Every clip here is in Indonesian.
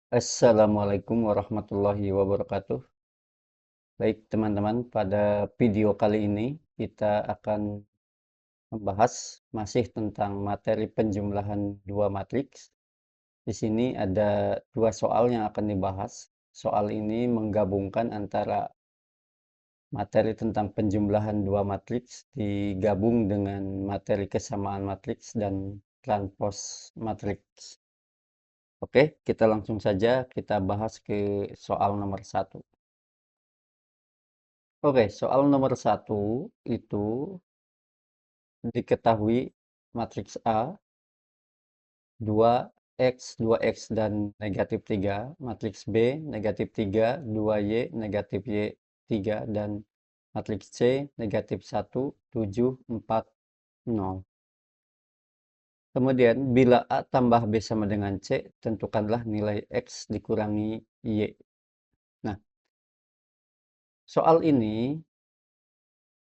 Assalamualaikum warahmatullahi wabarakatuh. Baik, teman-teman, pada video kali ini kita akan membahas masih tentang materi penjumlahan dua matriks. Di sini ada dua soal yang akan dibahas. Soal ini menggabungkan antara materi tentang penjumlahan dua matriks digabung dengan materi kesamaan matriks dan transpos matriks. Oke, kita langsung saja kita bahas ke soal nomor satu. Oke, soal nomor satu itu diketahui matriks A, 2x dan negatif 3, matriks B, negatif 3, 2y, negatif y 3, dan matriks C, negatif 1, 7, 4, 0. Kemudian, bila A tambah B sama dengan C, tentukanlah nilai X dikurangi Y. Nah, soal ini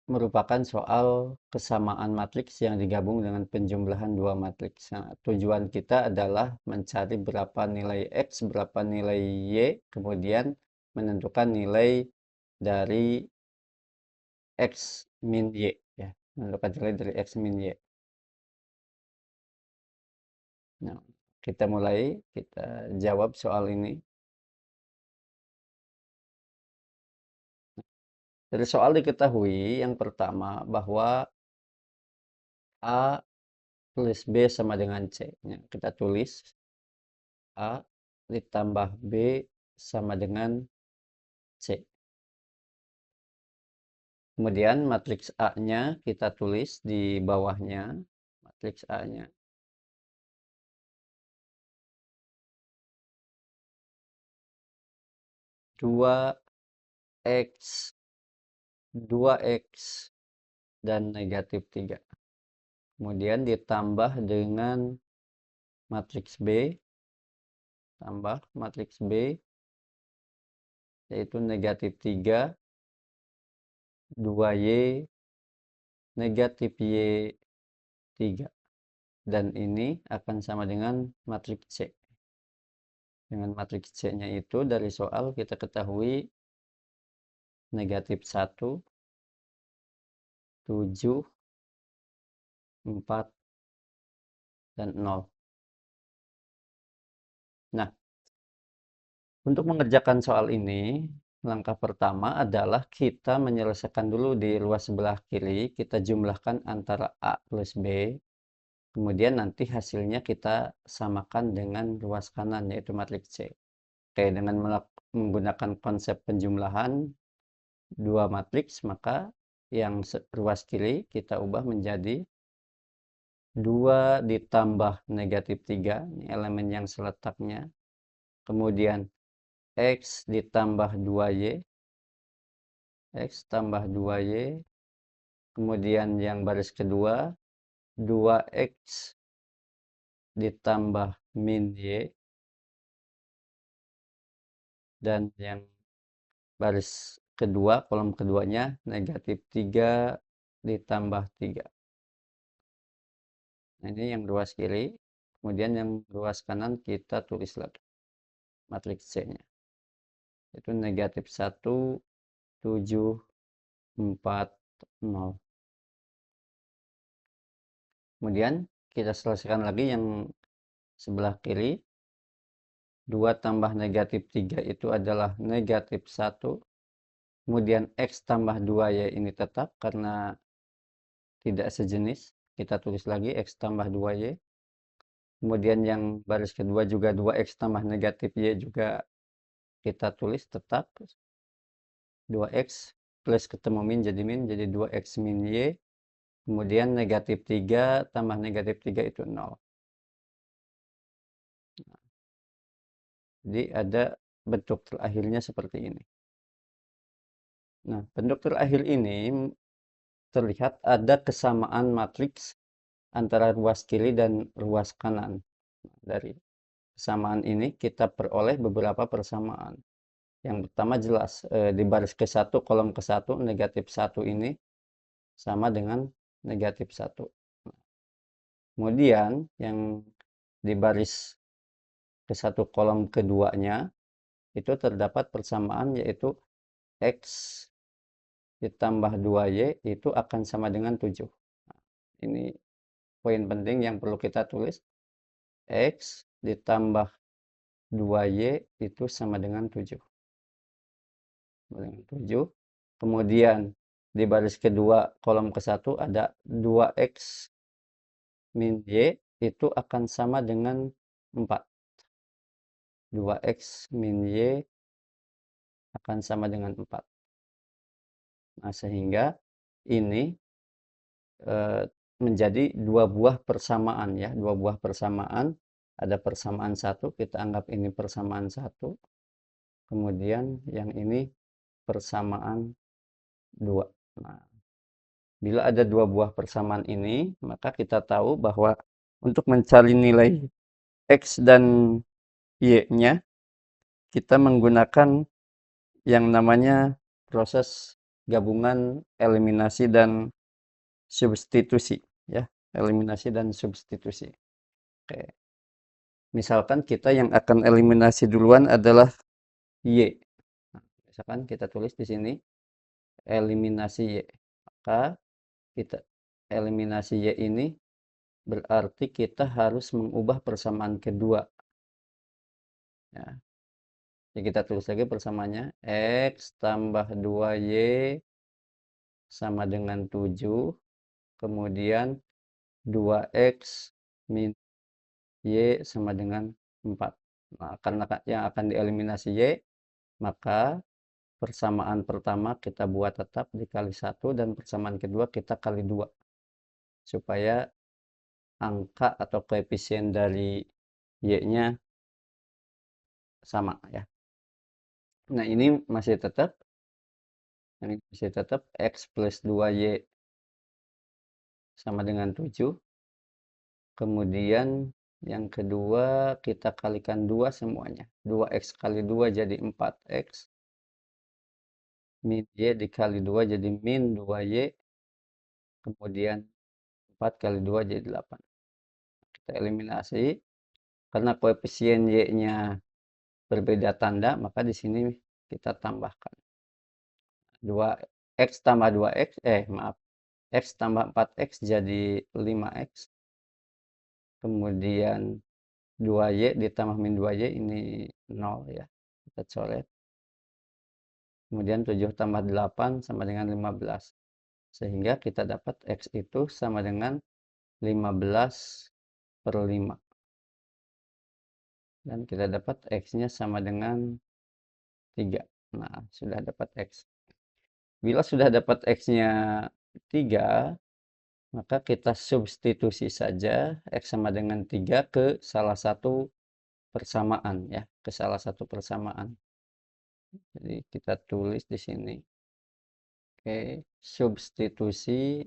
merupakan soal kesamaan matriks yang digabung dengan penjumlahan dua matriks. Nah, tujuan kita adalah mencari berapa nilai X, berapa nilai Y, kemudian menentukan nilai dari X min Y. Ya, menentukan nilai dari X min Y. Nah, kita mulai, kita jawab soal ini. Dari soal diketahui yang pertama bahwa A plus B sama dengan C. Ya, kita tulis A ditambah B sama dengan C. Kemudian matriks A-nya kita tulis di bawahnya. Matriks A-nya. 2x, 2x, dan negatif 3. Kemudian ditambah dengan matriks B. Tambah matriks B, yaitu negatif 3, 2y, negatif y 3. Dan ini akan sama dengan matriks C. Dengan matriks C-nya itu dari soal kita ketahui negatif 1, 7, 4, dan 0. Nah, untuk mengerjakan soal ini, langkah pertama adalah kita menyelesaikan dulu di ruas sebelah kiri, kita jumlahkan antara A plus B, kemudian nanti hasilnya kita samakan dengan ruas kanan, yaitu matriks C. Oke, dengan menggunakan konsep penjumlahan dua matriks, maka yang ruas kiri kita ubah menjadi 2 ditambah negatif 3, ini elemen yang seletaknya. Kemudian X ditambah 2Y, X tambah 2Y. Kemudian yang baris kedua, 2X ditambah min Y. Dan yang baris kedua, kolom keduanya, negatif 3 ditambah 3. Nah, ini yang ruas kiri. Kemudian yang ruas kanan kita tulis lagi matriks C-nya. Itu negatif 1, 7, 4, 0. Kemudian kita selesaikan lagi yang sebelah kiri. 2 tambah negatif 3 itu adalah negatif 1. Kemudian X tambah 2Y ini tetap karena tidak sejenis. Kita tulis lagi X tambah 2Y. Kemudian yang baris kedua juga 2X tambah negatif Y juga kita tulis tetap. 2X plus ketemu min jadi 2X min Y. Kemudian negatif 3 tambah negatif 3 itu 0. Jadi ada bentuk terakhirnya seperti ini. Nah, bentuk terakhir ini terlihat ada kesamaan matriks antara ruas kiri dan ruas kanan. Dari kesamaan ini kita peroleh beberapa persamaan. Yang pertama jelas di baris ke-1 kolom ke-1 negatif 1 ini sama dengan negatif 1. Kemudian yang di baris ke satu kolom keduanya, itu terdapat persamaan yaitu X ditambah 2Y itu akan sama dengan 7. Nah, ini poin penting yang perlu kita tulis. X ditambah 2Y itu sama dengan 7. Dengan 7. Kemudian di baris kedua kolom ke-1 ada 2X min Y itu akan sama dengan 4. 2X min Y akan sama dengan 4. Nah, sehingga ini menjadi dua buah persamaan ya, dua buah persamaan. Ada persamaan 1, kita anggap ini persamaan 1. Kemudian yang ini persamaan 2. Nah, bila ada dua buah persamaan ini, maka kita tahu bahwa untuk mencari nilai X dan Y-nya, kita menggunakan yang namanya proses gabungan eliminasi dan substitusi ya, eliminasi dan substitusi. Oke. Misalkan kita yang akan eliminasi duluan adalah Y. Nah, misalkan kita tulis di sini eliminasi Y. Maka kita eliminasi Y ini berarti kita harus mengubah persamaan kedua. Ya. Jadi kita tulis lagi persamaannya. X tambah 2Y sama dengan 7. Kemudian 2X min Y sama dengan 4. Nah, karena yang akan dieliminasi Y, maka persamaan pertama kita buat tetap dikali 1 dan persamaan kedua kita kali 2. Supaya angka atau koefisien dari Y-nya sama ya. Nah, ini masih tetap X plus 2Y sama dengan 7. Kemudian yang kedua kita kalikan 2 semuanya. 2X kali 2 jadi 4X. Min Y dikali 2 jadi min 2Y. Kemudian 4 kali 2 jadi 8. Kita eliminasi. Karena koefisien Y-nya berbeda tanda, maka di sini kita tambahkan. 2X tambah 2X, maaf. X tambah 4X jadi 5X. Kemudian 2Y ditambah min 2Y ini 0 ya. Kita coret. Kemudian 7 tambah 8 sama dengan 15. Sehingga kita dapat X itu sama dengan 15/5. Dan kita dapat X-nya sama dengan 3. Nah, sudah dapat X. Bila sudah dapat X-nya 3, maka kita substitusi saja X sama dengan 3 ke salah satu persamaan ya, ke salah satu persamaan. Jadi kita tulis di sini. Oke, substitusi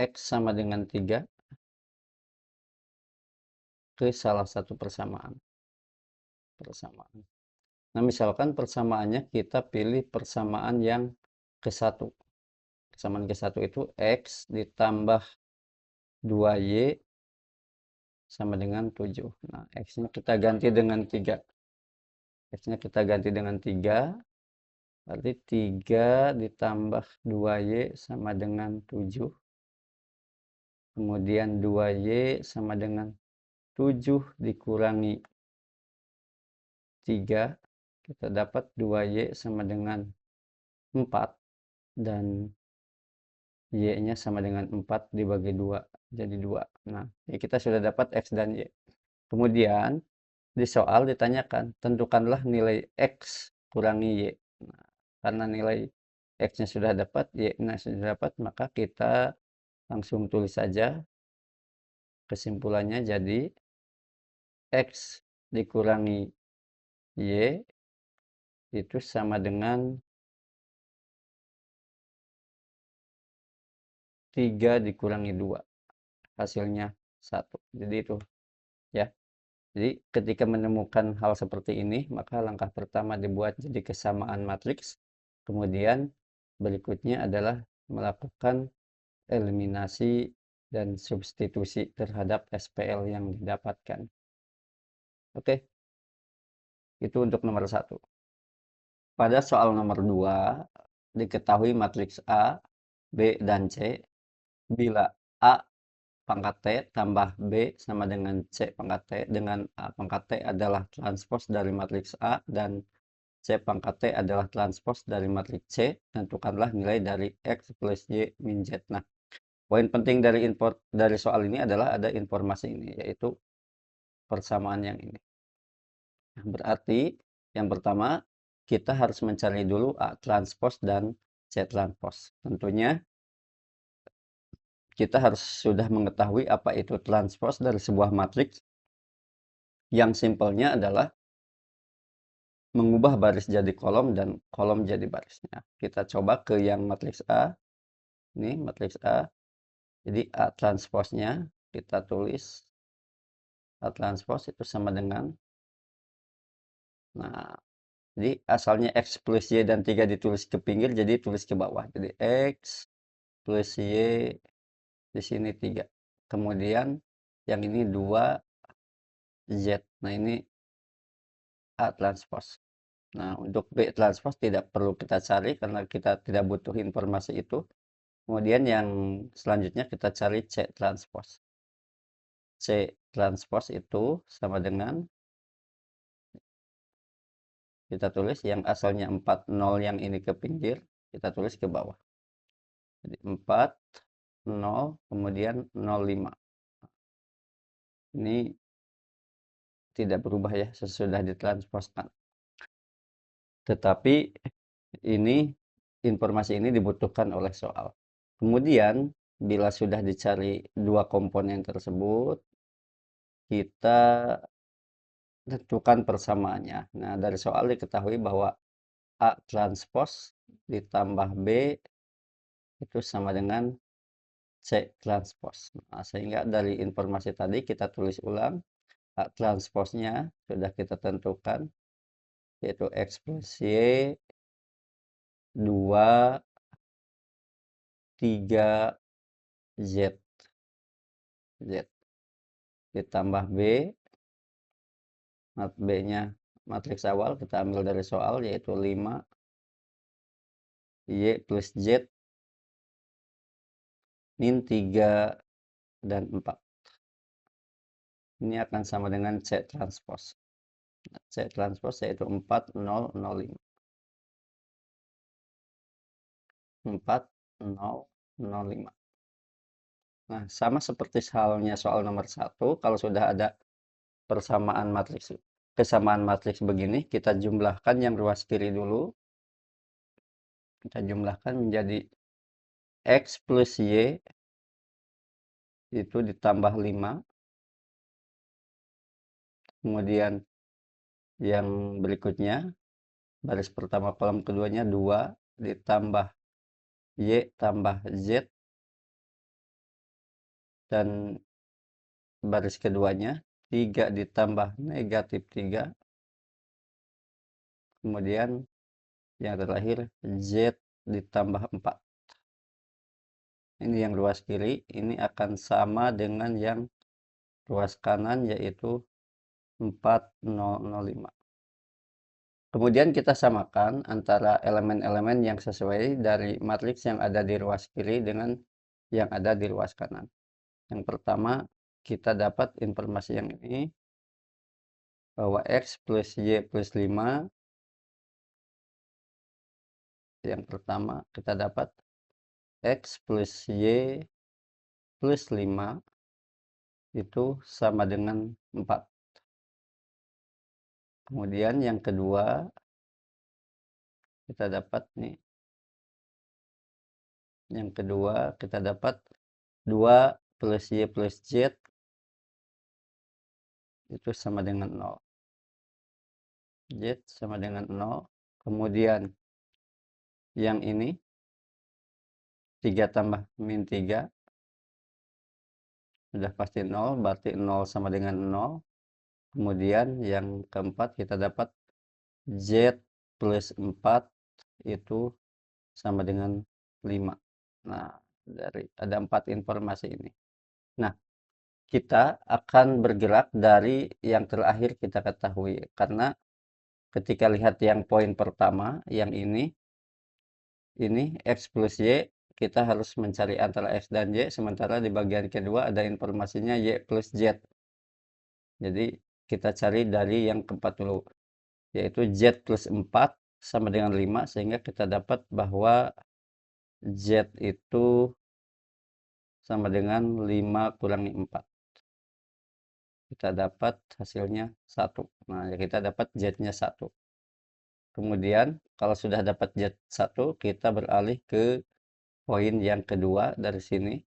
X sama dengan 3 ke salah satu persamaan. Nah, misalkan persamaannya kita pilih persamaan yang ke-1. Persamaan ke-1 itu X ditambah 2Y sama dengan 7. Nah, X-nya kita ganti dengan 3. X-nya kita ganti dengan 3. Berarti 3 ditambah 2Y sama dengan 7. Kemudian 2Y sama dengan 7 dikurangi 3. Kita dapat 2Y sama dengan 4. Dan Y-nya sama dengan 4 dibagi 2. Jadi 2. Nah, kita sudah dapat X dan Y. Kemudian, di soal ditanyakan, tentukanlah nilai X kurangi Y. Nah, karena nilai X-nya sudah dapat, Y-nya sudah dapat, maka kita langsung tulis saja. Kesimpulannya jadi, X dikurangi Y itu sama dengan 3 dikurangi 2. Hasilnya 1. Jadi itu ya. Jadi ketika menemukan hal seperti ini, maka langkah pertama dibuat jadi kesamaan matriks. Kemudian berikutnya adalah melakukan eliminasi dan substitusi terhadap SPL yang didapatkan. Oke, itu untuk nomor 1. Pada soal nomor 2, diketahui matriks A, B, dan C bila A pangkat T tambah B sama dengan C pangkat T dengan A pangkat T adalah transpos dari matriks A dan C pangkat T adalah transpos dari matriks C, tentukanlah nilai dari X plus Y min Z. Nah, poin penting dari soal ini adalah ada informasi ini, yaitu persamaan yang ini. Nah, berarti yang pertama, kita harus mencari dulu A transpos dan C transpos. Tentunya kita harus sudah mengetahui apa itu transpos dari sebuah matriks yang simpelnya adalah mengubah baris jadi kolom dan kolom jadi barisnya. Kita coba ke yang matriks A. Ini matriks A. Jadi A transposnya kita tulis A transpos itu sama dengan, nah, jadi asalnya X plus Y dan 3 ditulis ke pinggir, jadi tulis ke bawah. Jadi X plus Y di sini 3. Kemudian yang ini 2 Z. Nah, ini A transpos. Nah, untuk B transpos tidak perlu kita cari karena kita tidak butuh informasi itu. Kemudian yang selanjutnya kita cari C transpos. C transpos itu sama dengan, kita tulis yang asalnya 40 yang ini ke pinggir, kita tulis ke bawah. Jadi 40 kemudian 05. Ini tidak berubah ya sesudah ditransposkan. Tetapi ini informasi ini dibutuhkan oleh soal. Kemudian bila sudah dicari dua komponen tersebut, kita tentukan persamaannya. Nah, dari soal diketahui bahwa A transpos ditambah B itu sama dengan C transpos. Nah, sehingga dari informasi tadi kita tulis ulang, A transposnya sudah kita tentukan, yaitu X plus Y 2 3 Z. Z ditambah B, B-nya matriks awal kita ambil dari soal, yaitu 5 Y plus Z min 3 dan 4. Ini akan sama dengan C transpos. C transpos yaitu 4005. 4005. Nah, sama seperti halnya soal nomor 1, kalau sudah ada persamaan matriks, kesamaan matriks begini, kita jumlahkan yang ruas kiri dulu. Kita jumlahkan menjadi X plus Y itu ditambah 5. Kemudian yang berikutnya, baris pertama kolom keduanya 2 ditambah Y tambah Z, dan baris keduanya 3 ditambah negatif 3. Kemudian yang terakhir Z ditambah 4. Ini yang ruas kiri, ini akan sama dengan yang ruas kanan, yaitu 4005. Kemudian kita samakan antara elemen-elemen yang sesuai dari matriks yang ada di ruas kiri dengan yang ada di ruas kanan. Yang pertama, kita dapat informasi yang ini, bahwa X plus Y plus 5. Yang pertama, kita dapat X plus Y plus 5 itu sama dengan 4. Kemudian yang kedua, kita dapat nih. Yang kedua, kita dapat 2 plus Y plus Z itu sama dengan 0. Z sama dengan 0. Kemudian yang ini 3 tambah min 3 sudah pasti 0, berarti 0 sama dengan 0. Kemudian yang keempat kita dapat Z plus 4 itu sama dengan 5. Nah, dari ada 4 informasi ini. Nah, kita akan bergerak dari yang terakhir kita ketahui. Karena ketika lihat yang poin pertama, yang ini X plus Y, kita harus mencari antara X dan Y, sementara di bagian kedua ada informasinya Y plus Z. Jadi, kita cari dari yang keempat dulu, yaitu Z plus 4 sama dengan 5, sehingga kita dapat bahwa Z itu sama dengan 5 kurangi 4. Kita dapat hasilnya 1. Nah, ya kita dapat Z-nya 1. Kemudian, kalau sudah dapat Z1, kita beralih ke poin yang kedua dari sini.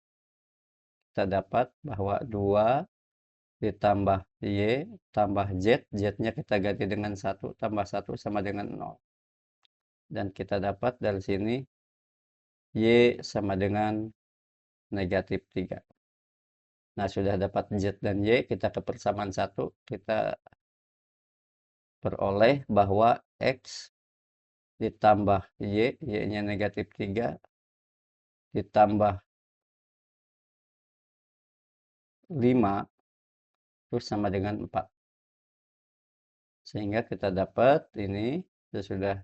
Kita dapat bahwa 2 ditambah Y tambah Z, Z-nya kita ganti dengan 1, tambah 1 sama dengan 0. Dan kita dapat dari sini Y sama dengan negatif 3. Nah, sudah dapat Z dan Y, kita ke persamaan 1, kita peroleh bahwa X ditambah Y, Y-nya negatif 3, ditambah 5, terus sama dengan 4. Sehingga kita dapat ini, sudah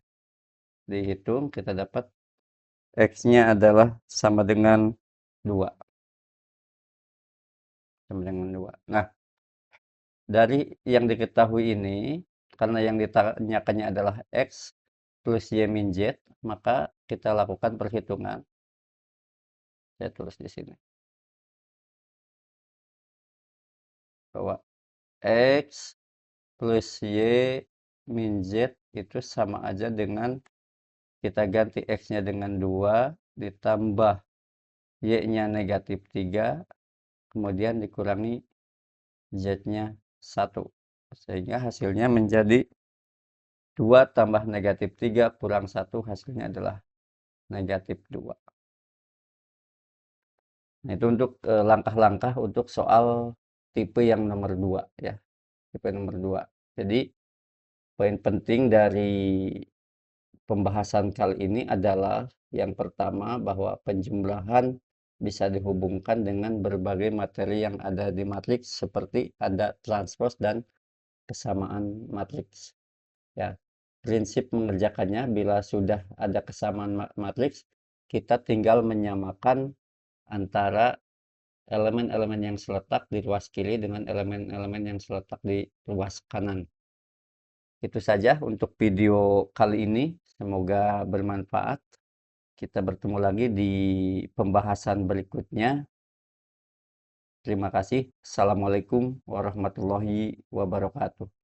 dihitung, kita dapat X-nya adalah sama dengan 2. Sama dengan 2. Nah, dari yang diketahui ini, karena yang ditanyakannya adalah X plus Y min Z, maka kita lakukan perhitungan. Saya tulis di sini. Bahwa X plus Y min Z itu sama aja dengan kita ganti X-nya dengan 2, ditambah Y-nya negatif 3, kemudian dikurangi Z-nya 1. Sehingga hasilnya menjadi 2 tambah negatif 3 kurang 1, hasilnya adalah negatif 2. Nah, itu untuk langkah-langkah untuk soal tipe yang nomor 2 ya. Tipe nomor 2. Jadi, poin penting dari pembahasan kali ini adalah yang pertama bahwa penjumlahan bisa dihubungkan dengan berbagai materi yang ada di matriks seperti ada transpose dan kesamaan matriks. Ya, prinsip mengerjakannya bila sudah ada kesamaan matriks, kita tinggal menyamakan antara elemen-elemen yang seletak di ruas kiri dengan elemen-elemen yang seletak di ruas kanan. Itu saja untuk video kali ini. Semoga bermanfaat. Kita bertemu lagi di pembahasan berikutnya. Terima kasih. Assalamualaikum warahmatullahi wabarakatuh.